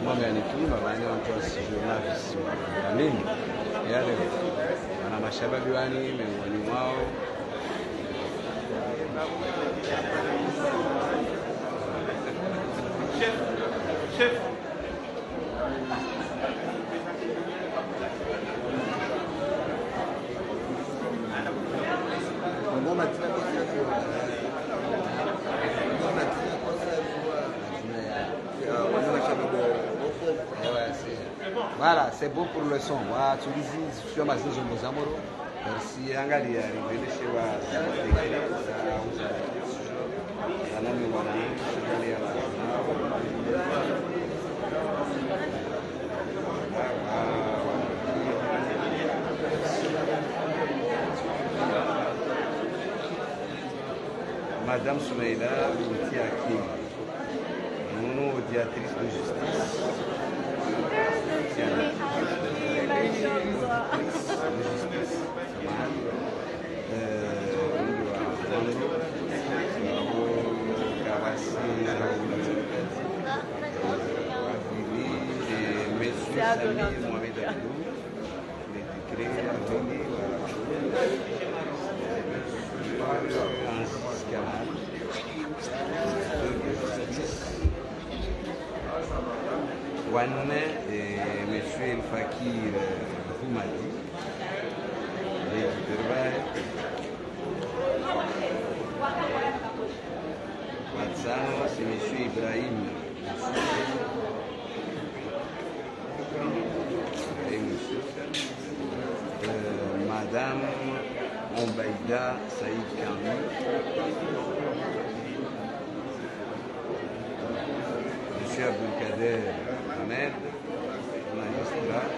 simame anikima bani watu wasijua visiwa nini yale wana mashababi wani miongoni mwao chef Voilà, c'est bon pour le son. Voilà, tu dis, je suis amassé sur mes amoureux. Merci, Angali, arrivé chez moi. Madame Soumeila Binti Hakim, médiatrice de justice. Monsieur El Fakir Houmadi, c'est Monsieur Ibrahim Madame Ombaïda Saïd Kamil, Monsieur Abdelkader Ahmed, magistrat.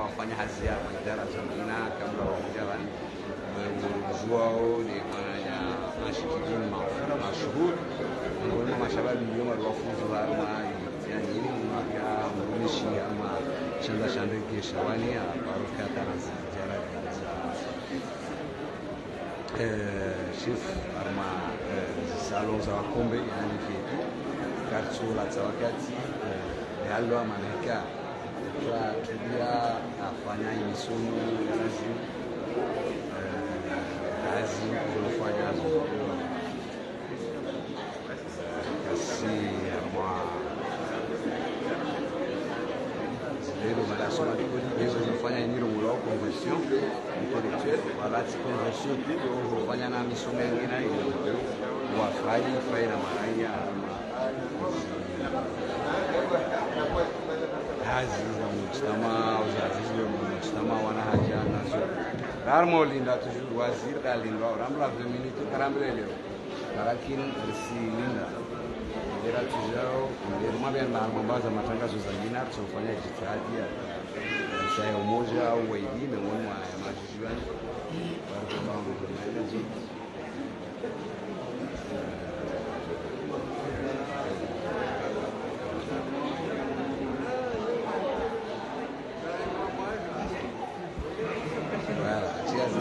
Wafanya hazi yao idara za mina kabla wakujawan ujuao ni kwenye mashikini maafura mashuhuri ngoma mashababi yoma wafuzu harma yani ili mwaka mrumishi ama shanda kesha wani baruka tana zijara chef harma salon za wakombe yani kitu kartsula za wakati yalo amaneka tulia afanya imisomo kazi kufanya kasi mwa leo madasoma hizo zinafanya nyiro mlo convention intellectuelle wala convention pia kufanya na misomo mingine hiyo wafai na maraia hazi za mujtama uzazizi wa mujtama wana haja nazo darmo linda toujours wazir dalinda ramla 2 minutes karambre leo lakini si linda era tujao ndio mabia na mambaza matangazo za jina tutafanya jitihadi ya saa umoja au waidi miongoni mwa majuziwani kwa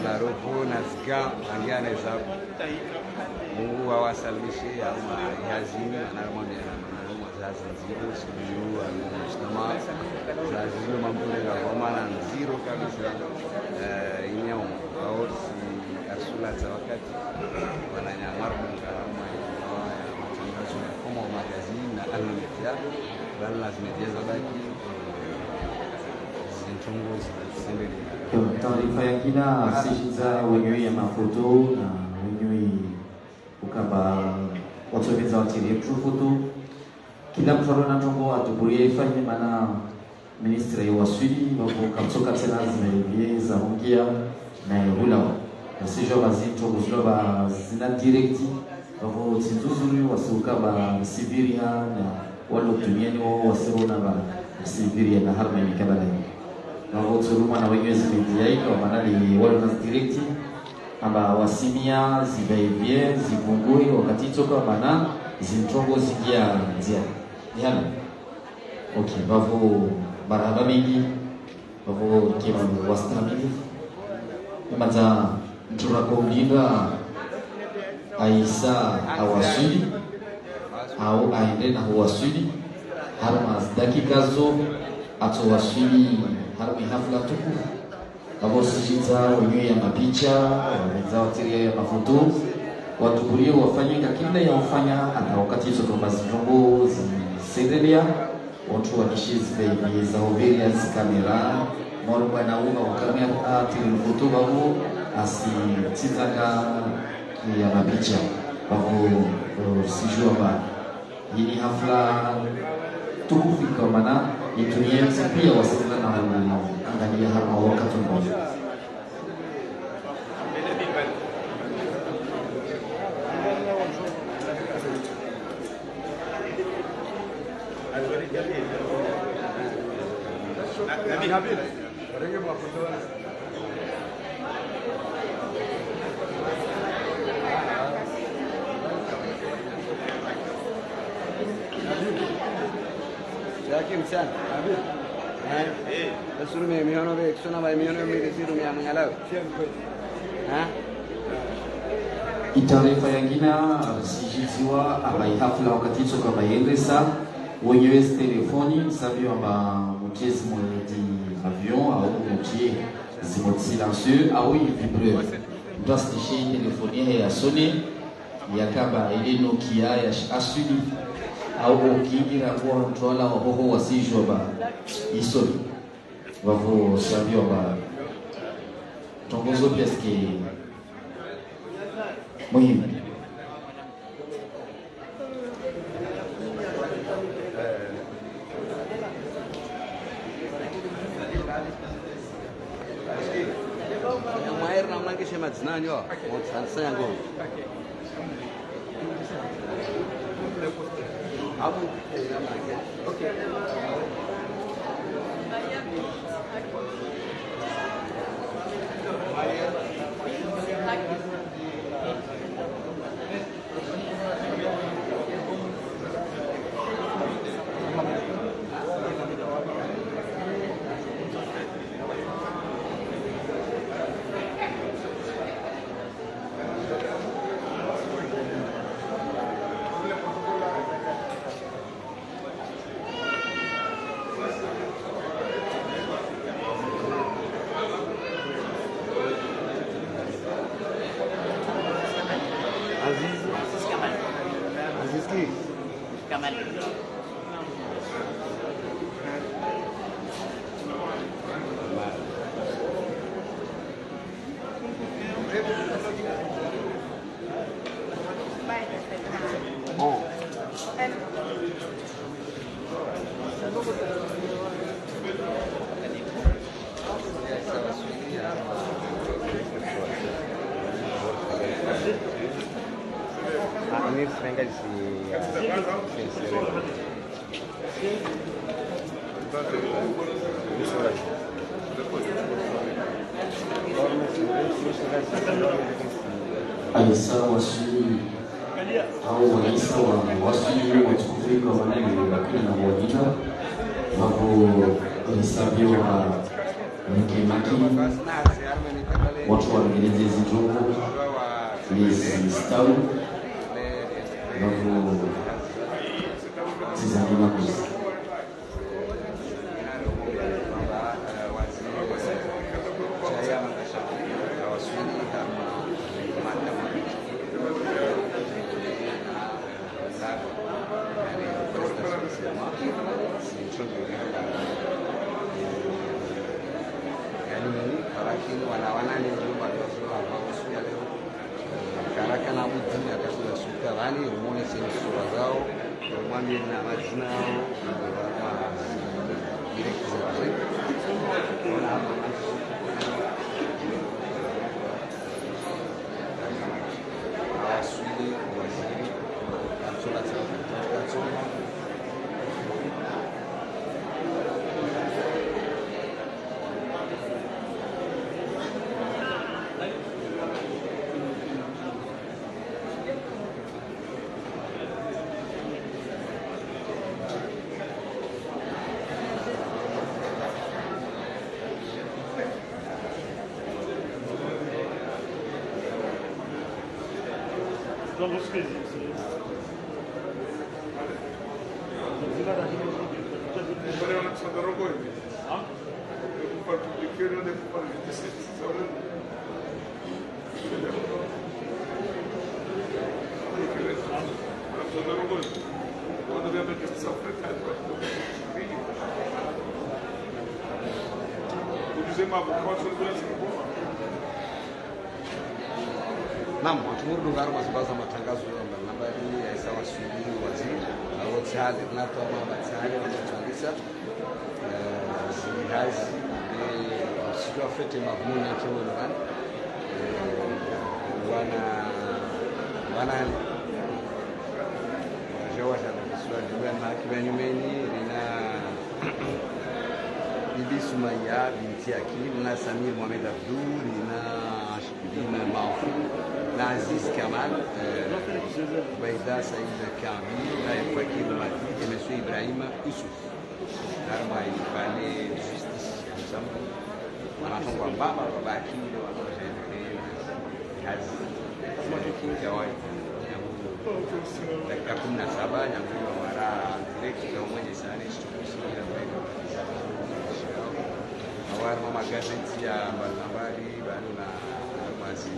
Naropo nazika angane za Mungu awasalimishe ama yazini anarumamia na mazazi nziro siju mshtama zazi mambo ya Roma na nziro kabisa inyao au si arsula za wakati wananyamaru kama matangazo ya kama magazini na almedia bali lazima jazabaki zinchunguzi sembele. Taarifa ya kina sishiza wenyewe ya mafoto na wenyewe ukaba watokeza watiri foto kila mtu ana ntongo atuburie ifanye mana ministre wa Swidi bako kamsoka tena zimelie za hongia na hula seja bazinto kuzloba zina direkti wavo tsinzuzulu wasuka ba Sibiria na walo duniani wao wasirona ba Sibiria na harmoni kabala wavo tsuluma na wenyezi media iko manali walo na direkti amba wasimia zibaivie zibungui wakati toka mana zintongo zingia nzia yana okay wavo baraba mingi wavo kima wastamili maza mturako ulinda Aisa awasili au aende na huwasili harma dakika zo atowasili harmi hafla tukufu abo sijita wenyewe ya mapicha wenzao tiria ya mafoto watukulie wafanyika kila ya wafanya hata wakati hizo kama zitongo zisedelia watu wakishizi baby za obelia kamera moro bwana unga kamera tiri foto babu asi tizaka ya mapicha wako sijua ba hii hafla tukufika mana itunyezi pia wasila na angalia hapa wakati mmoja Jakim sana. Suruh miono be eksona bay miono me desiru me amangalaw. Itaarifa yangine sijiziwa abai hafla wakati toka bayendesa wenyewe telefoni sabio amba mutiezi mwedi avion au mutie zimot silencieux au vibreur ndo stishi telefoni ya Sony yakaba ile Nokia ya Asuli au ukiingira kwa mtola wa hoho wasijwa ba isoli wavo sabio ba tongozo piaske muhimu Maher namanya kisah macam yo, mau santai aku. Aku, okay. Ini sering Aisa wasuli au wanaisa wasuli watukufika wanani lakini na wajita wapo nisabiwa mkemaki watu wangeleze zitongo lizistawi wapo tizamina kuzi lakini wana ni nyumba ya leo karaka na mtu akakula sukari muone sura zao mwambie na majina yao direct Naam, watumuru ngaro mazibaza matangazo ya nambari ya sawa sudi waziri au tsali tunatoa mabatsali wanatuangisa zihazi sio afete mavuna chemo ndani wana jawa sana swali bwana kibanyumeni lina Bibi Sumaya binti Akim na Samir Mohamed Abdou lina Shibina Maoufou na Aziz Kamal Baïda Saïd Kabi na Fakir Madi et M. Ibrahim Youssouf. Darma il fallait justice ensemble. Wanatongwa baba babaki ndio wanaojenga kazi ya kawaida. Dakika 17 nyangua mara direct na mwenye sana historia mbele. Awali magazeti ya mbalimbali bado na mazi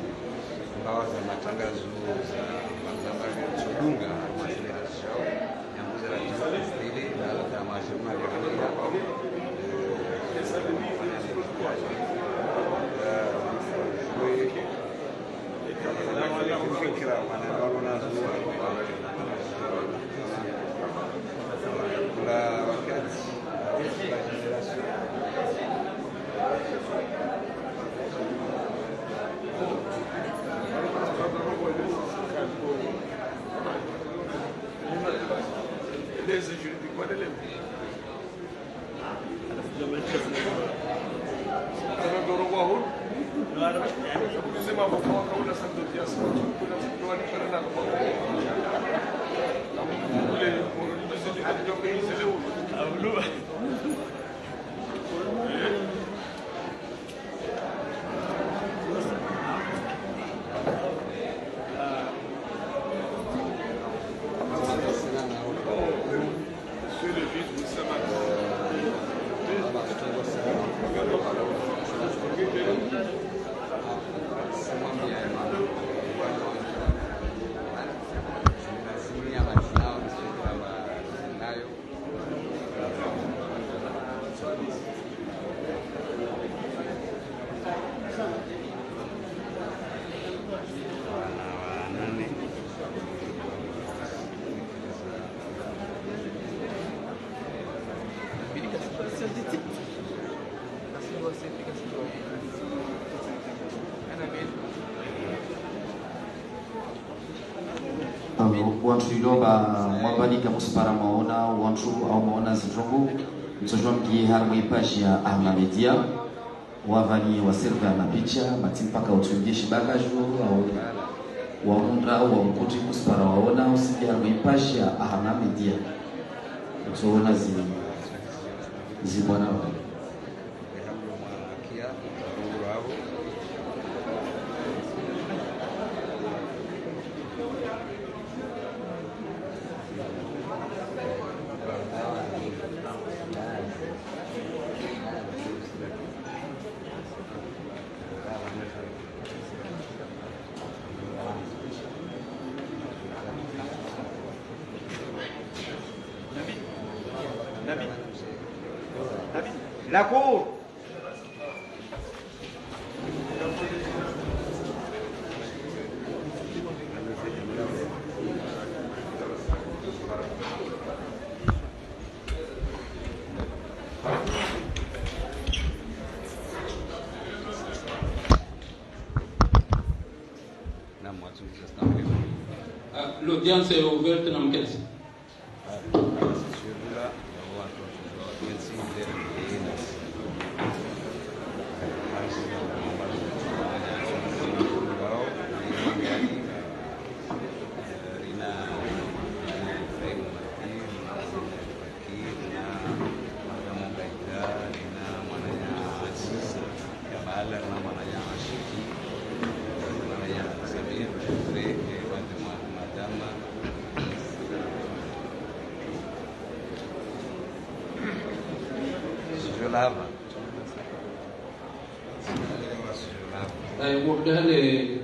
mbawa za matangazo za mbalimbali ya Chudunga mazile na shao nyambuza la tufili na la majuma ya Kenya fikra wanaona la wakati la generation wantu ilomba mwabadika musipara maona wantu au maona zidrongo mtojomki harmu ipaji ya Ahma Media wavani waserva na picha matimpaka utungishi bagaju au waundra au wamkuti musipara waona usiki harmu ipaji ya Ahma Media mtoona zibwana La cour. L'audience est ouverte dans quel sens? lava. Pour les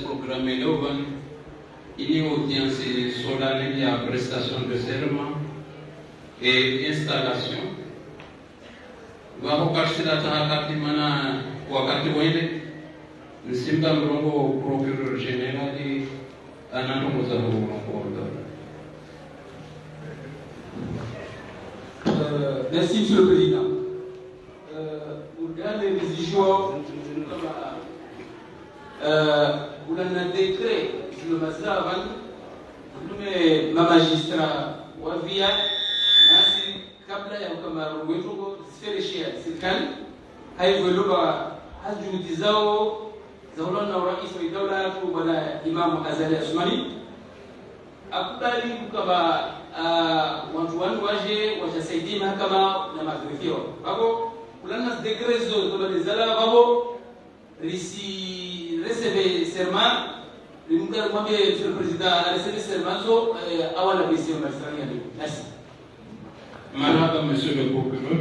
programmés il y a une audience solennelle, il y a prestation de serment et installation. Wako katika tahakati mana wakati wende Nsimba Mrongo procureur général anaongoza mkondo. Merci Monsieur le Président. Pour les décisions, pour un décret sur le magistrat avant, nous ma magistrat wavia nasi kabla ya kama wetu sferishia serikali haivyoelewa hajuhudi zao za ulana wa rais wa dawla tu bwana Imam Azali Asmani akubali kama watu wangu waje watasaidia mahakama na magrifio babo ulana dekrezo tolezala babo recebe serment limuka mwambie Monsieur le Président recebe serment zo awala bisi magistrat yali. Merci. Marhaba Monsieur le procureur.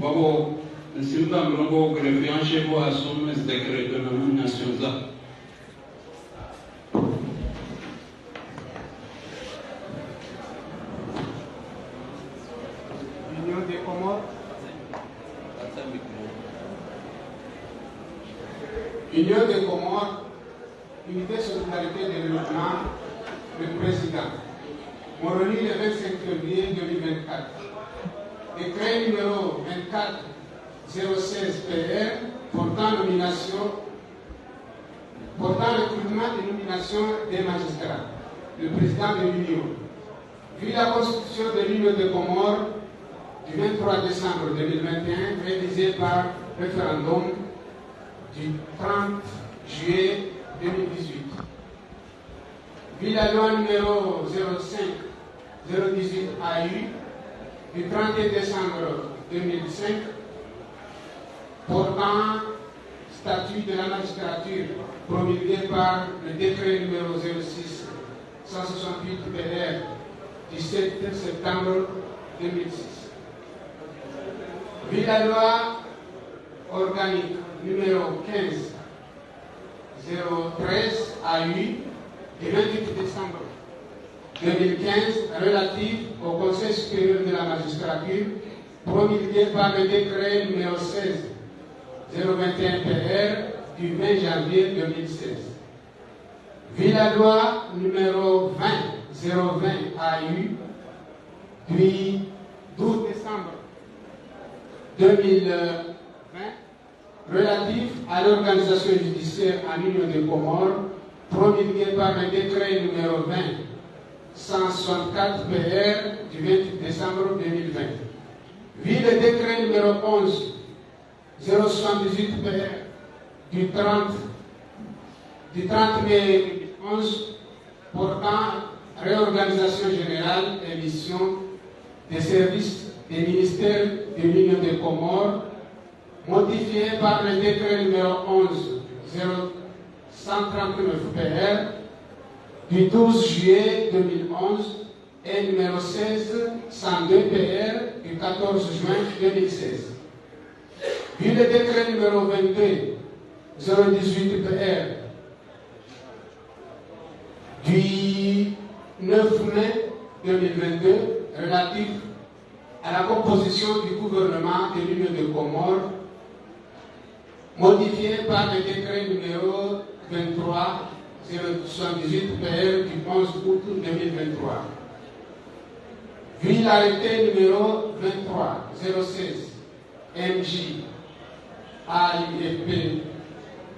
Babo Nsimba Mrongo greffier en chef assume ce décret de nomination za. Union des Comores. Union des Comores, Unité Solidarité et Développement, le Président. Moroni le 25 février 2024. Décret numéro 24-016 PR portant recrutement et nomination des magistrats. Le Président de l'Union. Vu la Constitution de l'Union des Comores du 23 décembre 2021, révisée par référendum du 30 juillet 2018. Vu la loi numéro 05-018 AU du 31 décembre 2005 portant statut de la magistrature promulgué par le décret numéro 06-168 PR du 7 septembre 2006. Vu la loi organique numéro 15-013 AU du 28 décembre 2015 relative au Conseil supérieur de la magistrature promulgué par le décret numéro 16-021 PR du 20 janvier 2016. Vu la loi numéro 20-020 AU du 12 décembre 2020 relatif à l'organisation judiciaire en Union des Comores promulgué par le décret numéro 20-164 PR du 28 décembre 2020. Vu le décret numéro 11-078 PR du 30 mai 2011 portant réorganisation générale et mission des services des ministères de l'Union des Comores, modifié par le décret numéro 11-0139 PR du 12 juillet 2011 et numéro 16-102 PR du 14 juin 2016. Vu le décret numéro 22-018 PR du 9 mai 2022 relatif à la composition du gouvernement de l'Union des Comores, modifié par le décret numéro 23-078 PR du 11 août 2023. Vu l'arrêté numéro 23-016 MJ AIFP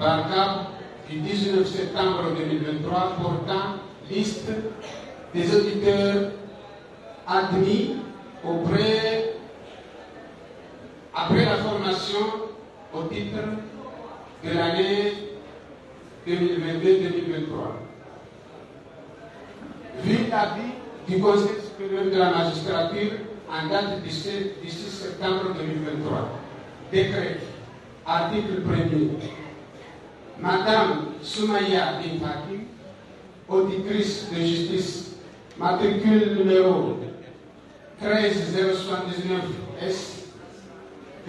Barcap du 19 septembre 2023 portant liste des auditeurs admis après la formation au titre de l'année 2022-2023. Vu l'avis du Conseil supérieur de la magistrature en date du 6 septembre 2023, décret, article 1er, Madame Soumaya Bintakim, auditrice de justice, matricule numéro 13079 S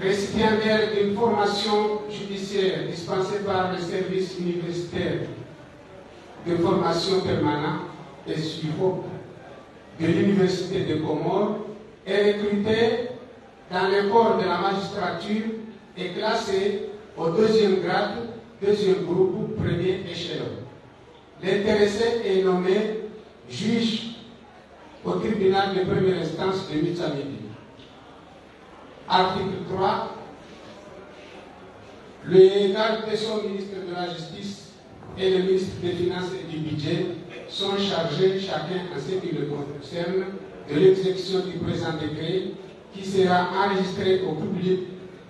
récipiendaire d'une formation judiciaire dispensée par le service universitaire de formation permanente et suivante de l'Université des Comores, est recruté dans le corps de la magistrature et classé au deuxième grade, deuxième groupe, premier échelon. L'intéressé est nommé juge au tribunal de première instance de Mitsamidi. Article 3. Le garde des Sceaux, ministre de la Justice et le ministre des Finances et du Budget sont chargés, chacun en ce qui le concerne, de l'exécution du présent décret qui sera enregistré au public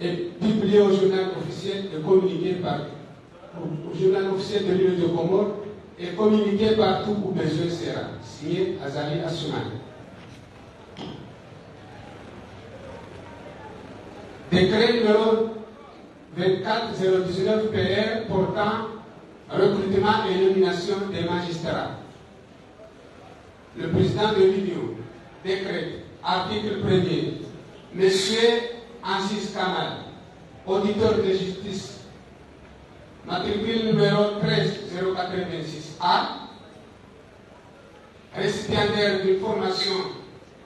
et publié au journal officiel et communiqué au journal officiel de l'île de Comores et communiqué partout où besoin sera. Signé Azali Assoumani. Décret numéro 24-019 PR portant recrutement et nomination des magistrats. Le président de l'Union décrète, article 1er, Monsieur Ansis Kamal, auditeur de justice, matricule numéro 13086A, récipiendaire d'une formation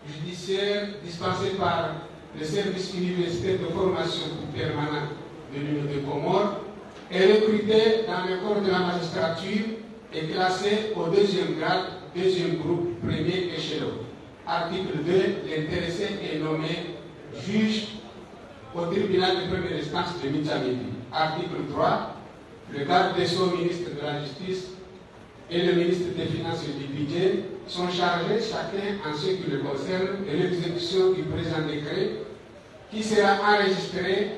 judiciaire dispensée par le service universitaire de formation permanente de l'Union des Comores, est recruté dans le corps de la magistrature et classé au deuxième grade, deuxième groupe, premier échelon. Article 2, l'intéressé est nommé juge au tribunal de première instance de Mitsamidi. Article 3, le garde des Sceaux, ministre de la Justice et le ministre des Finances et du Budget sont chargés, chacun en ce qui le concerne, de l'exécution du présent décret qui sera enregistré,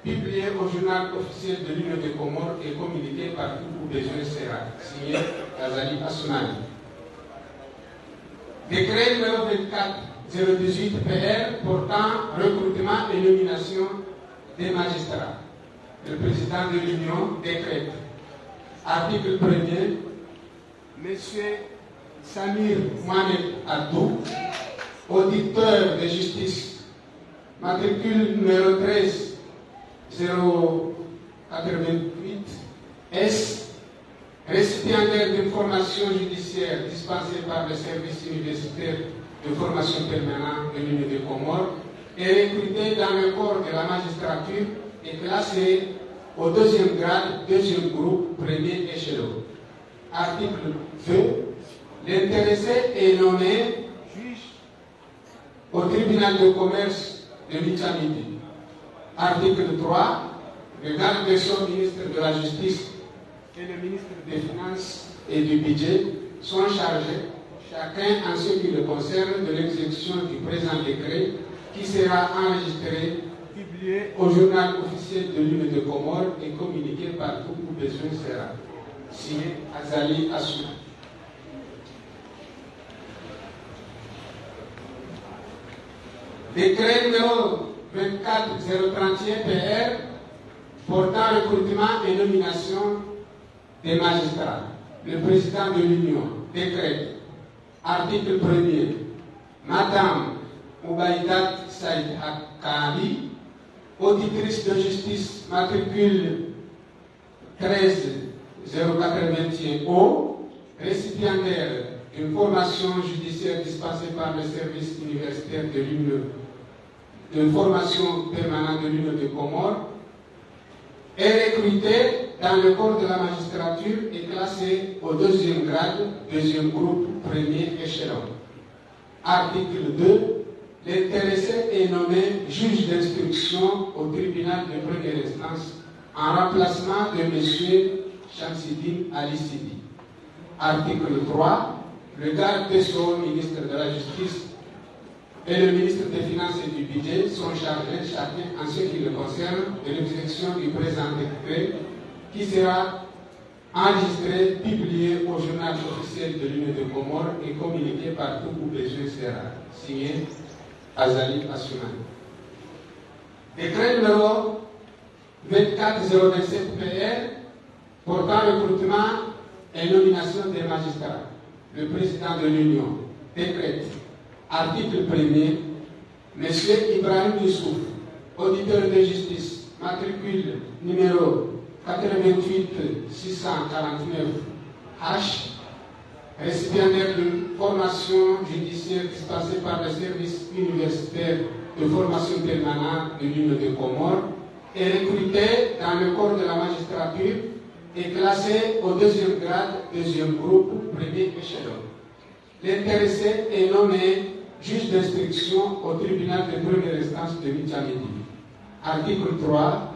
publié au journal officiel de l'Union des Comores et communiqué partout où besoin sera. Signé Azali Assoumani. Décret numéro 24-018 PR portant recrutement et nomination des magistrats. Le président de l'Union décrète. Article 1er. Monsieur Samir Mohamed Abdou, auditeur de justice, matricule numéro 13088 S, récipiendaire d'une formation judiciaire dispensée par le service universitaire de formation permanente de l'Union des Comores, est recruté dans le corps de la magistrature et classé au deuxième grade, deuxième groupe, premier échelon. Article 2. L'intéressé est nommé juge au tribunal de commerce de Mitsamidi. Article 3. Le garde des Sceaux, ministre de la Justice et le ministre des Finances et du Budget sont chargés, chacun en ce qui le concerne, de l'exécution du présent décret qui sera enregistré, publié au journal officiel de l'Union des Comores et communiqué partout où besoin sera. Signé Azali Assoumani. Décret numéro 24031 PR portant recrutement et nomination des magistrats. Le président de l'Union décrète. Article 1er. Madame Oubaïdat Saïd Akali, auditrice de justice, matricule 13081O, récipiendaire d'une formation judiciaire dispensée par le service universitaire de l'Union de formation permanente de l'Union des Comores, est recrutée dans le corps de la magistrature et classée au deuxième grade, deuxième groupe, premier échelon. Article 2. L'intéressé est nommé juge d'instruction au tribunal de première instance en remplacement de M. Shamsidine Ali Sidi. Article 3. Le garde des Sceaux, ministre de la Justice et le ministre des Finances et du Budget sont chargés, chacun en ce qui le concerne, de l'exécution du présent décret qui sera enregistré, publié au journal officiel de l'Union des Comores et communiqué partout où besoin sera. Signé Azali Assoumani. Décret numéro 24027 PR portant recrutement et nomination des magistrats. Le président de l'Union décrète. Article 1er. M. Ibrahim Youssouf, auditeur de justice, matricule numéro 88649H, récipiendaire d'une formation judiciaire dispensée par le service universitaire de formation permanente de l'Union des Comores, est recruté dans le corps de la magistrature et classé au deuxième grade, deuxième groupe, premier échelon. L'intéressé est nommé juge d'instruction au tribunal de première instance de Midjamidi. Article 3.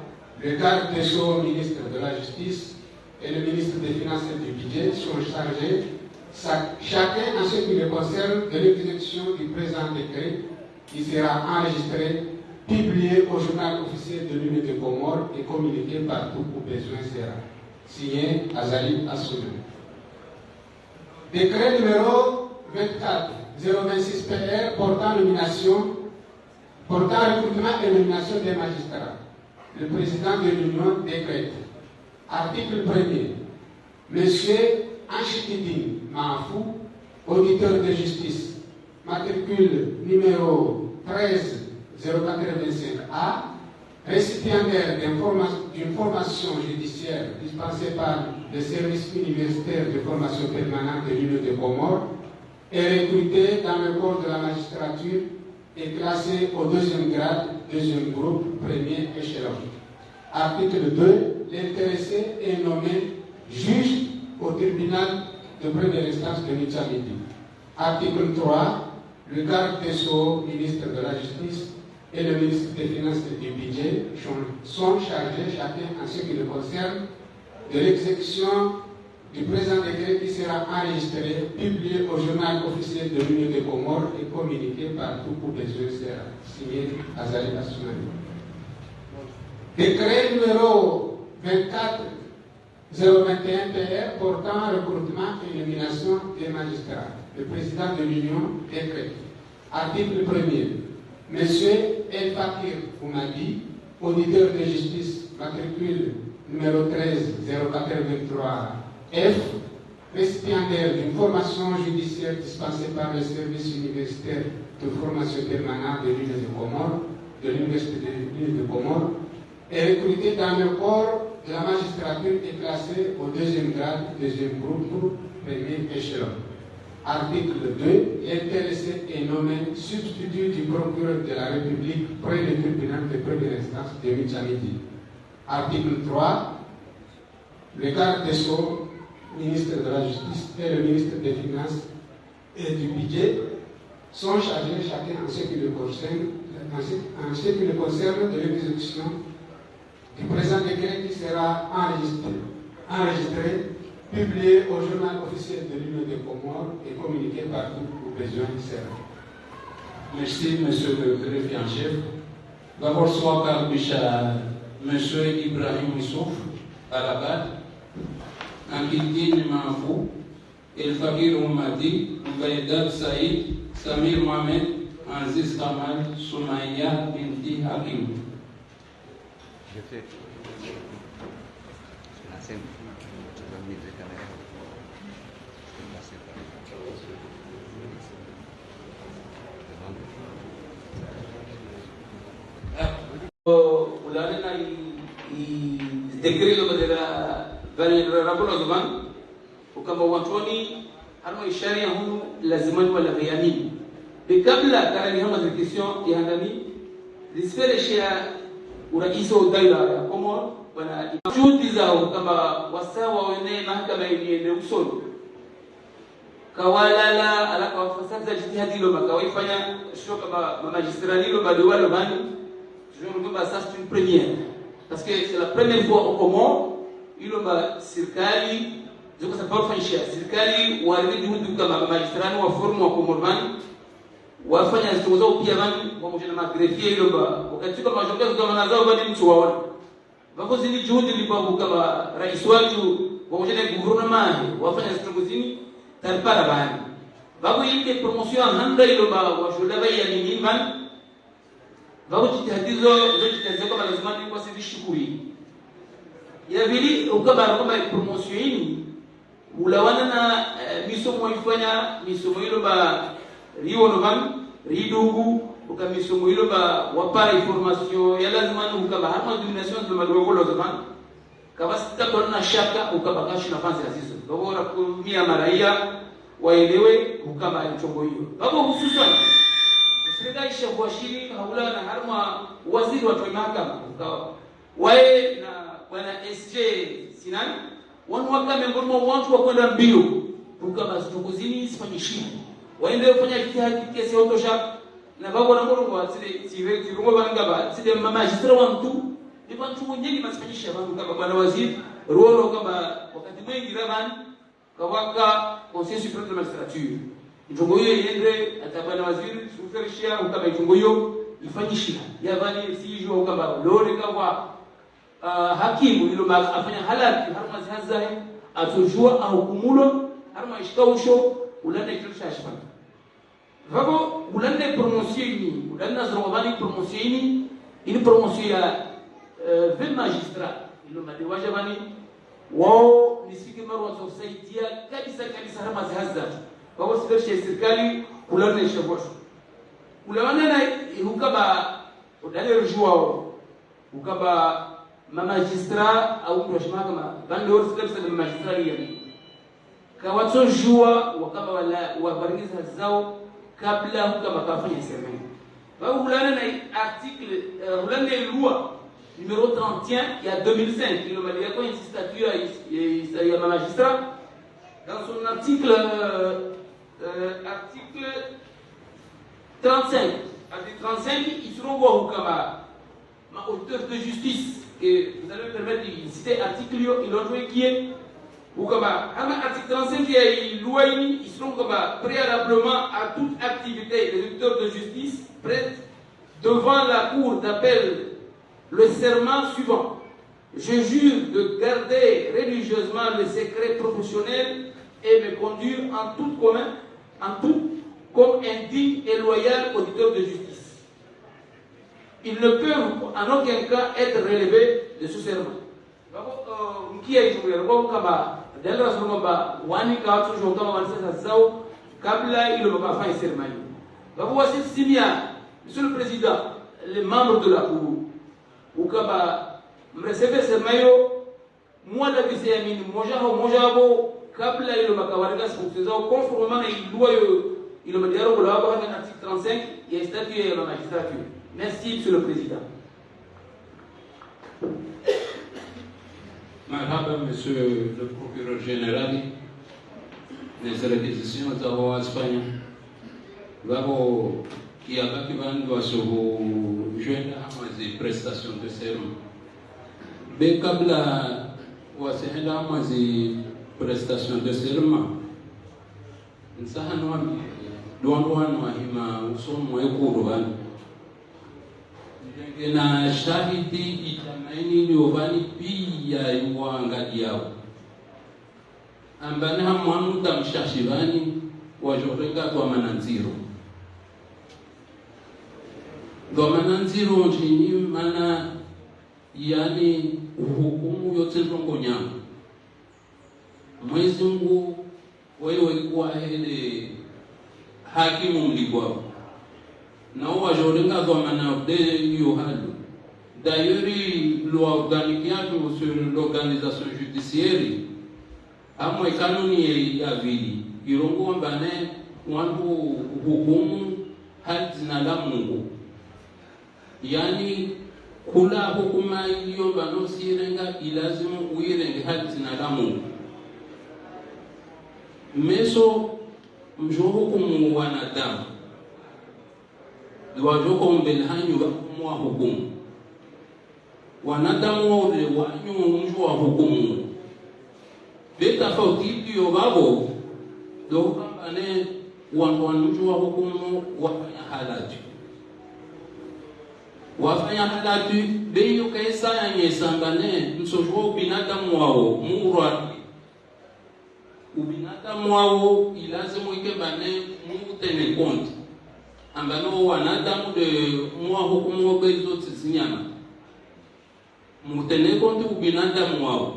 Le garde des Sceaux, ministre de la Justice et le ministre des Finances et du Budget sont chargés, chacun en ce qui le concerne, de l'exécution du présent décret qui sera enregistré, publié au journal officiel de l'Union des Comores et communiqué partout où besoin sera. Signé Azali Assoumen. Décret numéro 24-026 PR portant recrutement et nomination des magistrats. Le président de l'Union décrète. Article 1er. Monsieur Anchitidine Mahfou, auditeur de justice, matricule numéro 13085A, récipiendaire d'une formation judiciaire dispensée par le service universitaire de formation permanente de l'Union des Comores, est recruté dans le corps de la magistrature et classé au deuxième grade, deuxième groupe, premier échelon. Article 2. L'intéressé est nommé juge au tribunal de première instance de Midjamidi. Article 3. Le garde des Sceaux, ministre de la Justice et le ministre des Finances et du Budget sont chargés, chacun en ce qui le concerne, de l'exécution du présent décret qui sera enregistré, publié au journal officiel de l'Union des Comores et communiqué partout où besoin sera. Signé Azali Assoumani. Décret numéro 24-021 PR portant recrutement et élimination des magistrats. Le président de l'Union décrète. Article 1er. Monsieur El Fakir Oumadi, auditeur de justice, matricule numéro 13-0423F, récipiendaire d'une formation judiciaire dispensée par le service universitaire de formation permanente de l'Union des Comores, de l'Université de l'Union des Comores, est recruté dans le corps de la magistrature et classé au deuxième grade, deuxième groupe, premier échelon. Article 2. L'intéressé est nommé substitut du procureur de la République près le tribunal de première instance de Midjamidi. Article 3. Le garde des Sceaux, ministre de la Justice et le ministre des Finances et du Budget sont chargés chacun en ce qui le concerne de l'exécution du présent décret qui sera enregistré, publié au journal officiel de l'Union des Comores et communiqué partout où besoin sera. Merci, monsieur le greffier en chef. D'abord, soit Karbisha, monsieur Ibrahim Issouf, Arabat, Ankidine Mahfou, El Fakir Oumadi, Mbaïdad Saïd, Samir Mohamed, Aziz Kamal, Soumaïa Binti Hakim. Je fais. La scène. Je vais mettre les caméras. Je vais passer par là. Ulana na dekreto badala bali rabulo zaman ukama watoni harma isharia hunu lazimani wala bayani bikabla karani hama zikisyon ya ndani lisfereshia urais wa daira ya Komoro wana juhudi zao kama wasawa wene mahakama iliende usoni kawalala alaka wafasaka jitihadi lo makawaifanya sio kama magistrali lo bado wale bani. Je me dis ça c'est une première parce que c'est la première fois au Comores ilo ba serikali ziko sababu fanyisha serikali walidi hudu kama magistrani wa formu wa Komorban wafanya zitozo pia bani pamoja na magrefia ilo ba wakati kama majongeza za manazao bani mtu waona bako zini juhudi libabu kama rais wetu pamoja na gouvernement wafanya zitozo tarpara bani bako ile promotion handa ilo ba washola ya nini bani bako jitihadizo zote kama lazima ni kwa sisi shukuri ya vili ukabara kama promotion hii ulawana na misomo ifanya misomo hilo ba riwo no ban ridugu ukamisomo hilo ba wapa information ya lazima ukaba hama domination de madogolo zaman kama sitakuwa na shaka ukabakashi nafasi ya zizo bora kumia maraia waelewe ukaba chombo hiyo babo hususan serikali shawashiri haula na harma waziri wa mahakama ukawa wae na bwana SJ Sinan wanawaka miongoni mwa watu wa kwenda mbio ukaba tukuzini sifanyishini waende kufanya kesi otosha na babo na moro kwa tsile tirungo bangaba tsile magistrat wa mtu ni watu wengi masifanyisha bangu kama bwana waziri rolo kama wakati mwingi ramani kawaka conseil supreme de magistrature itongo hiyo iende atabana waziri suferishia ukaba itongo hiyo ifanyishia yabani sijua ukaba lole kwa hakimu ilo afanya halaki harma zihazahe atojua au kumulo harma ishkausho ulande kilisha shifanya vabo ulande promotioni ulande zrobani promotioni ili promotion ya 20 magistrat ilo madiwaja bani wao nisifike marwa kusaidia kabisa harma zihazahe vabo siferisha serikali ulande shagosho ulawana na ukaba udale rujua ukaba magistrat au mtu kama bande wote kabisa magistrat yani kawatojua wakaba wala wabaringiza zao kabla kama kafanya sermon ba ulana na article ulana loi numéro 31 ya 2005 ile mali yako statut ya magistrat dans son article 35 il se renvoie kama ma auteur de justice et vous allez me permettre de citer l'article qui est ou comme l'article 35 qui est loi ils seront comme préalablement à toute activité des auteurs de justice prêtent devant la cour d'appel le serment suivant: je jure de garder religieusement le secret professionnel et me conduire en tout comme un digne et loyal auditeur de justice. Ils ne peuvent en aucun cas être relevés de ce serment. Mkia ijumbe kama dalila somba wani ka watu jo kama wanasema zao kabla ile bakafanya serment. Babo wasi simia monsieur le président les membres de la cour ukaba mreceve serment moi la bisemini moja hapo kabla ile bakawarika siku zao conformément na loi ile madiaro kwa article 35 ya statut ya magistrature. Merci, Monsieur le Président. Marhaba, Monsieur le Procureur Général des réquisitions en Espagne. Vavo qui a battu Vando sur vos jeunes des prestations de serment. Bekabla ou à ces prestations de serment. Nous savons hima usomo ekuru na shahidi itamaini liovani pia yuangalia yao ambane hamwanu tamshashivani wajoreka kwa mananziro nchini mana yani hukumu yote ndongonyama Mwenyezi Mungu wewe kwa hele hakimu mlibwao na wajorenga kwa manaude yohalu d'ailleurs loi organique sur l'organisation judiciaire amwe kanuni ya vili irongo mbane wantu hukumu hadi na la Mungu yani kula hukuma hiyo bano sirenga ilazimu uirenge hadi na la Mungu meso mjohukumu wanadamu wajoko mbelhanyu wa hukumu wanadamu wale wanyu mjua hukumu beta tofauti hiyo babo do kambane wanjua hukumu wafanya halatu beyo kaisa yanyesangane msojua binadamu wao murwa ubinadamu wao ilazimu ikebane mutene konti ambano wanadamu de mwa hukumu bezo tsinyama mutene konti ubinadamu wao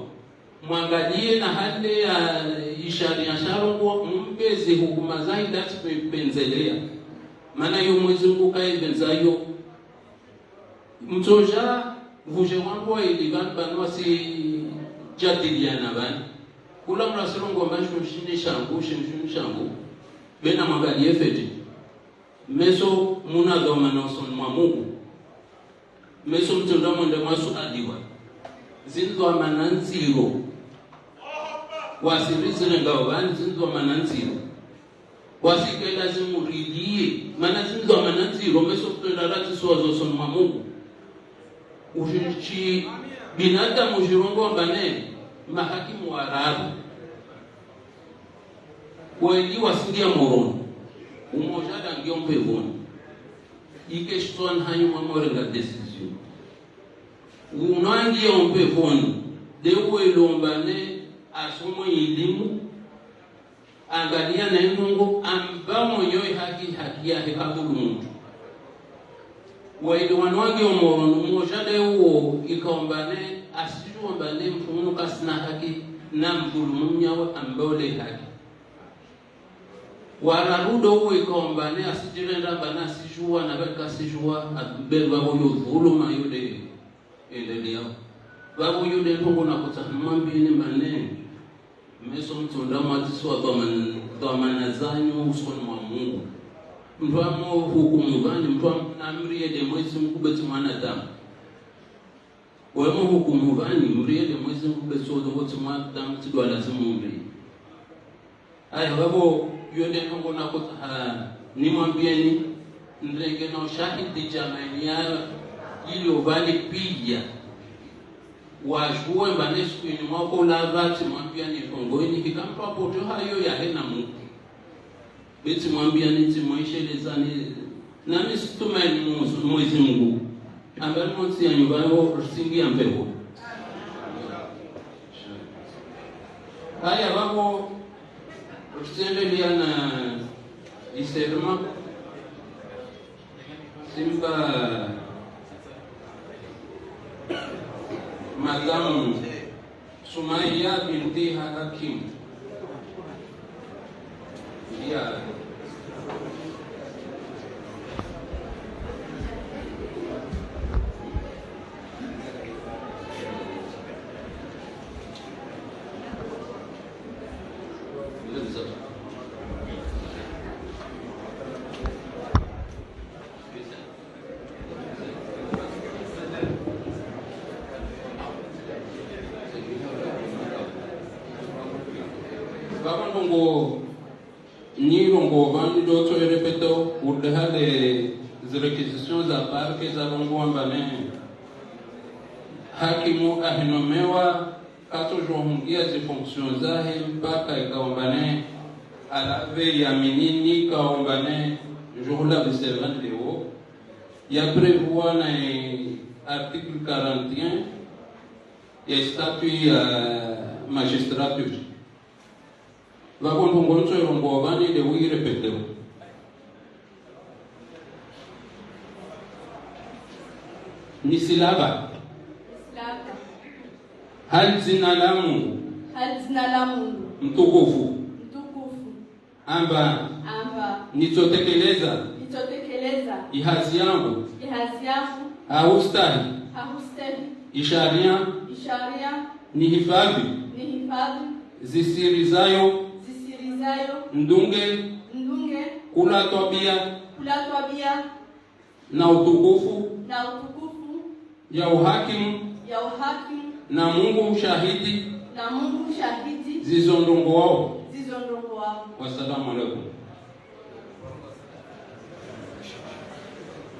mwangalie na hali ya isharia sharongo mbezi hukuma zaidi penzelea Mana yo Mwenyezi Mungu kaibenzayo mtoja vuje wangu ili banwa si jadiliana bani kula mrasilongo ambasho mshinde shangu bena mwangalie fete meso muna doma noson mamungu meso mtunda mwende masu adiwa zinzwa mananziro wasirizile ngao bani zinzwa mananziro wasikela zimurilie mana zinzwa mananziro meso mtunda rati suwazo son mamungu ujichi binadamu ujirongo mbane mahakimu warabu wali wasindia morono umojada ngiompe voni ikeshton hanyu mamorenga decision unangi ompe voni dewe lombane asomo elimu angalia na Mungu ambamo yoi haki yake kabulu mtu waili wanwagi omorono umojada uo ikaombane asijua mbane mfumuno kasina haki na mbulumumnyawe ambole haki wararudo uwe ikombane asijirenda bana asijua na beka asijua atubelu wabo yudhuluma yude endelea wabo yude ntongo na kutamambini manene meso mtunda mwatiswa dhamana zanyu usoni mwa Mungu mtu amo hukumu gani mtu amri yede Mwenyezi Mungu beti mwanadamu wemo hukumu gani mri yede Mwenyezi Mungu beti wote mwanadamu tidwa lazima umri aya wabo yode nongo na kuta nimwambieni ndege na ushahidi jamani ya ili ubali pija wajue mbanesku ni mwako lavati mwambiani kongoini kikampa poto hayo ya hena Mungu beti mwambiani timoishelezani nami situmeni Mwenyezi Mungu ambali mwansi ya nyumbani rusingi ya mpeho haya wabo usendelea na iserma simba Madam Sumaya binti Hakim dia Vandi d'autres répétons pour des réquisitions à part que nous avons gombane hakimu ahinomewa katojohungia zifonction zahe mpaka ikaombane alave ya minini kaombane jourla biservan leo ya prévoit na article 41 ya statut ya magistrature Vakon Pongonso Rongovani de we repeat Nisilaba hal zina lamu mtukufu amba nitotekeleza ihazi yangu haustahi isharia nihifadhi zisirizayo ndunge kula tabia na utukufu ya uhakimu na Mungu shahidi zizondongo wao. Wassalamu alaikum.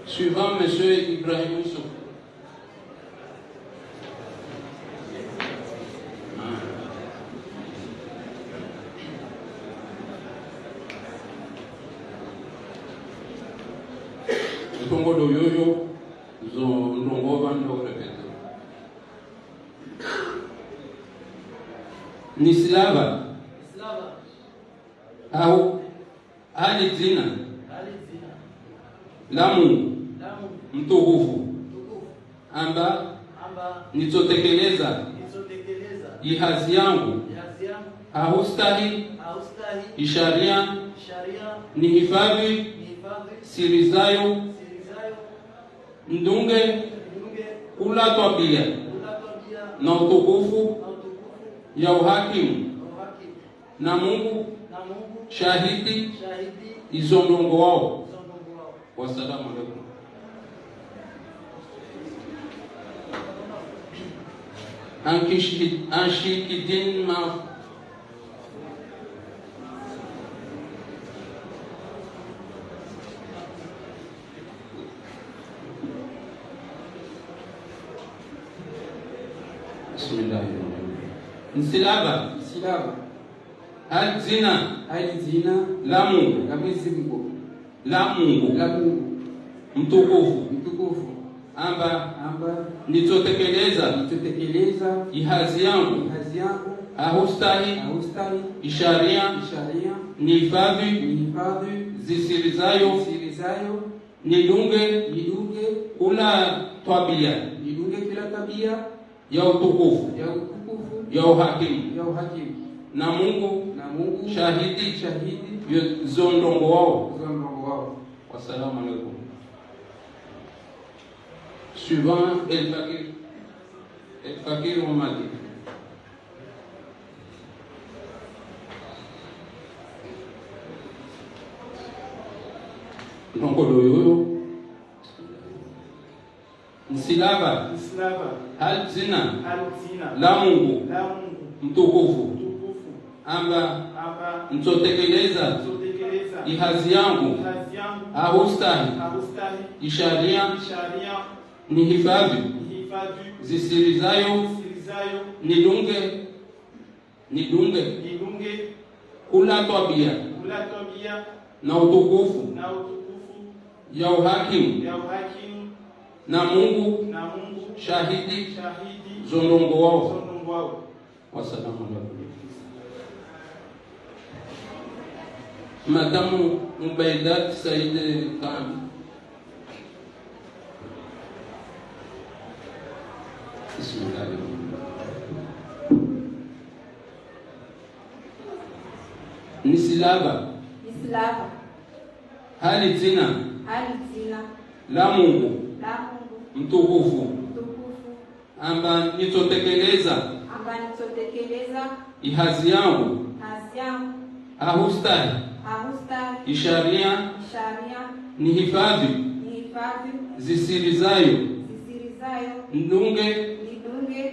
Suivant Monsieur Ibrahim Yusuf. Tongo do yoyo zo ndongo bando repete. Nislava au hali zina lamu mtukufu amba nitotekeleza ihazi yangu haustahi isharia ni hifadhi sirizayo ndunge kula tabia na utukufu ya uhakimu na Mungu shahidi izondongo wao. Wassalamu alaikum. Anshikidin ma Nsilaba al zina la Mungu mtukufu amba nitotekeleza ihazi yangu ahustahi isharia nihifadhi zisirizayo nidunge kula tabia ya utukufu ya uhakimu na Mungu shahidi zondongo wao. Wassalamu alaikum. Suivant El Fakir Omadi. Nongodoyo Nsilaba Hal zina la Mungu mtukufu amba nitotekeleza ihazi yangu ahustahi isharia nihifadhi zisirizayo nidunge kula tabia na utukufu ya uhakimu na Mungu shahidi zondongo wao. Wassalamu alaikum. Madame Mubaidat Said Khan. Bismillahirrahmanirrahim. Nisilaba hali zina la Mungu mtukufu amba nitotekeleza ihazi yangu ahustahi isharia nihifadhi zisirizayo ndunge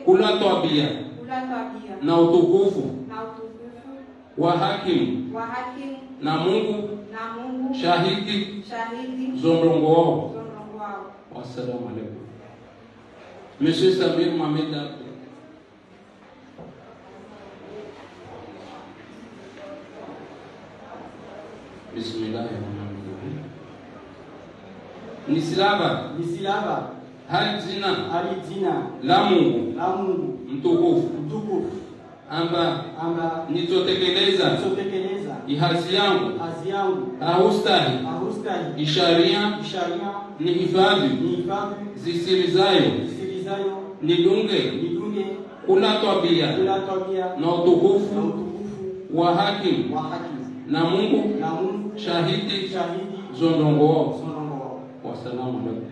kula tabia na utukufu wa hakimu na Mungu shahidi zondongo wao. Wassalamu alaikum. Monsieur Samir Mohamed Abdel. Bismillahirrahmanirrahim. Nisilaba hali zina la Mungu mtukufu amba nitotekeleza ihazi yangu ahustahi isharia nihifadhi zisirizayo nidunge kula tabia na utukufu wa hakimu na Mungu shahidi zondongo wao. Wassalamu alaikum.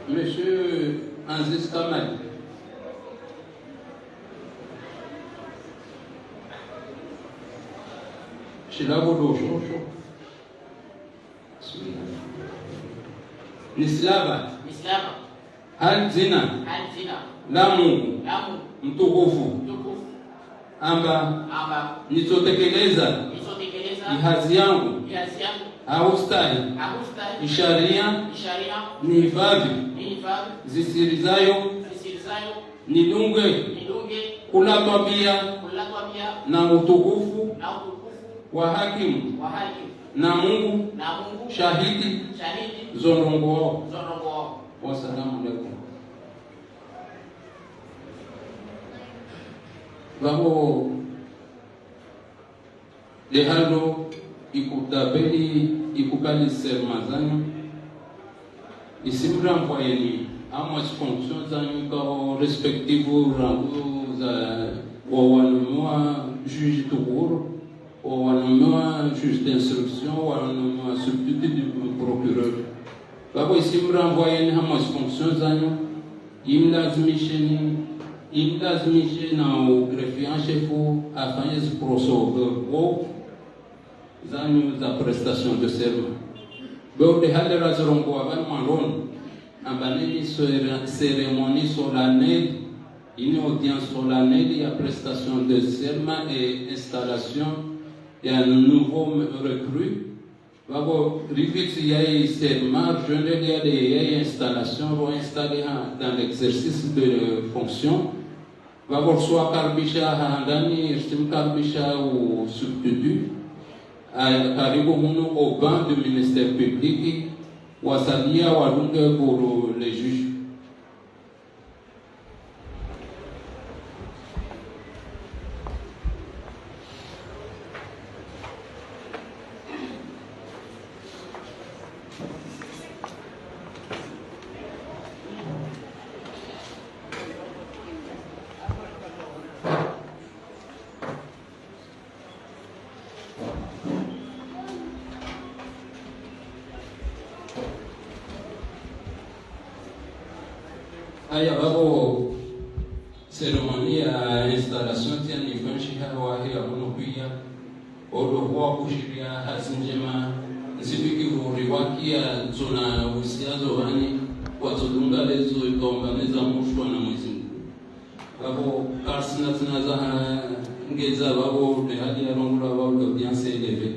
Monsieur Aziz Kamal. Shilabo Nislaba hal zina la Mungu mtukufu amba nitotekeleza ihazi yangu ahustahi isharia nihifadhi zisirizayo nidunge kula tabia na utukufu wa hakimu na Mungu shahidi zondongo wao. Wassalamu alaikum. Vamos dejando ikutabeli ikukali sermazanyo ici me renvoyer à moi fonction dans respective rango ou un juge de cour ou un juge d'instruction ou un substitut du procureur. Babo ici me renvoyer à moi fonction dans il lazimisheni na greffier en chef afanye ziprosove ou zanyu za prestation de serment. Bode hale razorongo aban maron ambaneni cérémonie solennelle, une audience solennelle, il y a prestation de serment et installation et un nouveau recrue. Babo rivix il y a serment, je ne dis il y a installation vont installer dans l'exercice de fonction. Babo soit karbisha handani estim karbisha ou substitut. Karibu huno au banc du ministère public wasalia walunge pour les juges. Aya babo cérémonie à installation tient niveau shihawa ya kunukia odokuwa kushiria hasinjema nsifiki uriwakia zona usiazo hani watulunga lezo ikombaneza mushwa na Mwenyezi babo karsina zinaza ngeza babo de hadi ya rongula babo bien s'élever.